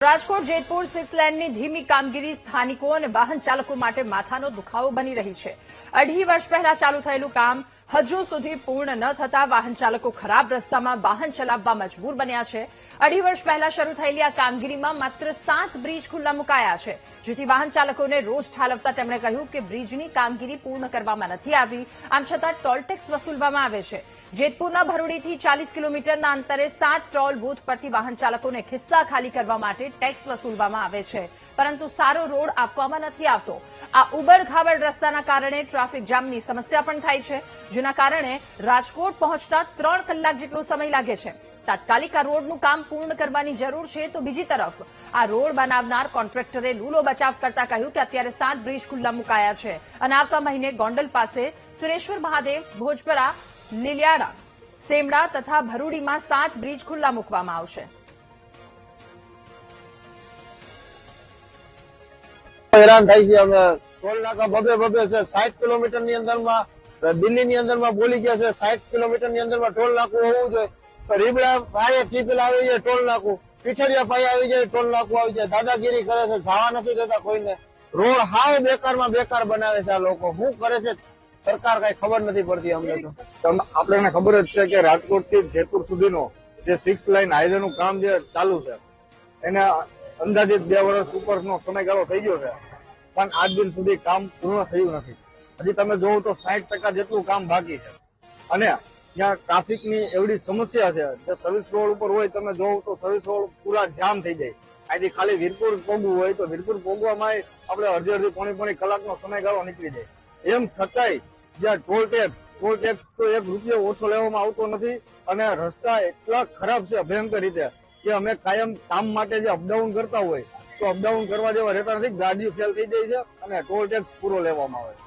રાજકોટ જેતપુર 6 લેનની ધીમી કામગીરી સ્થાનિકો અને વાહન ચાલકો માટે માથાનો દુખાવો બની રહી છે। 2.5 વર્ષ પહેલા ચાલુ થયેલું કામ હજુ સુધી પૂર્ણ ન થતા વાહન ચાલકો ખરાબ રસ્તામાં વાહન ચલાવવા મજબૂર બન્યા છે। 2.5 વર્ષ પહેલા શરૂ થયેલી આ કામગીરીમાં માત્ર 7 બ્રિજ ખુલ્લા મુકાયા છે, જેથી વાહન ચાલકોને રોષ ઠાલવતા તેમણે કહ્યું કે બ્રિજની કામગીરી પૂર્ણ કરવામાં નથી આવી, આમ છતાં ટોલ ટેક્સ વસૂલવામાં આવે છે। જેતપુરના ભરૂડીથી 40 કિલોમીટરના અંતરે 7 ટોલ બૂથ પરથી વાહન ચાલકોને ખિસ્સા ખાલી કરવા માટે ટેક્સ વસૂલવામાં આવે છે, પરંતુ સારો રોડ આપવામાં નથી આવતો। આ ઉબડ-ખાબડ રસ્તાના કારણે ટ્રાફિક જામની સમસ્યા પણ થાય છે, જેના કારણે રાજકોટ પહોંચતા 3 કલાક જેટલો સમય લાગે છે। તાત્કાલિક આ રોડનું કામ પૂર્ણ કરવાની જરૂર છે, તો બીજી તરફ આ રોડ બનાવનાર કોન્ટ્રાક્ટરે લૂલો બચાવ કરતા કહ્યું કે અત્યારે 7 બ્રિજ ખુલ્લા મુકાયા છે અને આવતા મહિને ગોંડલ પાસે સુરેશ્વર મહાદેવ, ભોજપરા, લીલિયાડા, સેમડા તથા ભરૂડીમાં 7 બ્રિજ ખુલ્લા મૂકવામાં આવશે। હેરાન થાય છે અમે, ટોલ નાકા બબે છે, 60 કિલોમીટરની અંદરમાં દિલ્હીની અંદરમાં બોલી ગયા છે, 60 કિલોમીટરની અંદરમાં ટોલ નાકું હોવું જોઈએ। તો રીબડા પાયે ટીપેલ આવી જાય ટોલ નાકું, પીઠરિયા પાયે આવી જાય ટોલ નાકું આવી જાય, દાદાગીરી કરે છે, જવા નથી દેતા કોઈને। રોડ હાવ બેકારમાં બેકાર બનાવે છે આ લોકો, શું કરે છે સરકાર કઈ ખબર નથી પડતી અમને। તો આપણે ખબર જ છે કે રાજકોટ થી જેતપુર સુધીનો જે 6 લાઇન હાઈવે નું કામ જે ચાલુ છે એને અંદાજિત 2 વર્ષ ઉપરનો સમયગાળો થઈ ગયો છે, પણ આજ દિન સુધી કામ પૂર્ણ થયું નથી। હજી તમે જોવો તો 60% જેટલું કામ બાકી છે અને ત્યાં ટ્રાફિકની એવડી સમસ્યા છે કે સર્વિસ રોડ ઉપર હોય તમે જોવો તો સર્વિસ રોડ પૂરા જામ થઈ જાય। અહીંથી ખાલી વીરપુર પોગવું હોય તો વીરપુર પોગવામાં આપણે અડધી પોણી કલાકનો સમયગાળો નીકળી જાય। એમ છતાંય જ્યાં ટોલ ટેક્સ તો 1 રૂપિયો ઓછો લેવામાં આવતો નથી અને રસ્તા એટલા ખરાબ છે ભયંકર રીતે કે અમે કાયમ કામ માટે જે અપડાઉન કરતા હોય તો અપડાઉન કરવા જેવા રહેતા નથી, ગાડીઓ ફેલ થઈ જાય છે અને ટોલ ટેક્સ પૂરો લેવામાં આવે છે।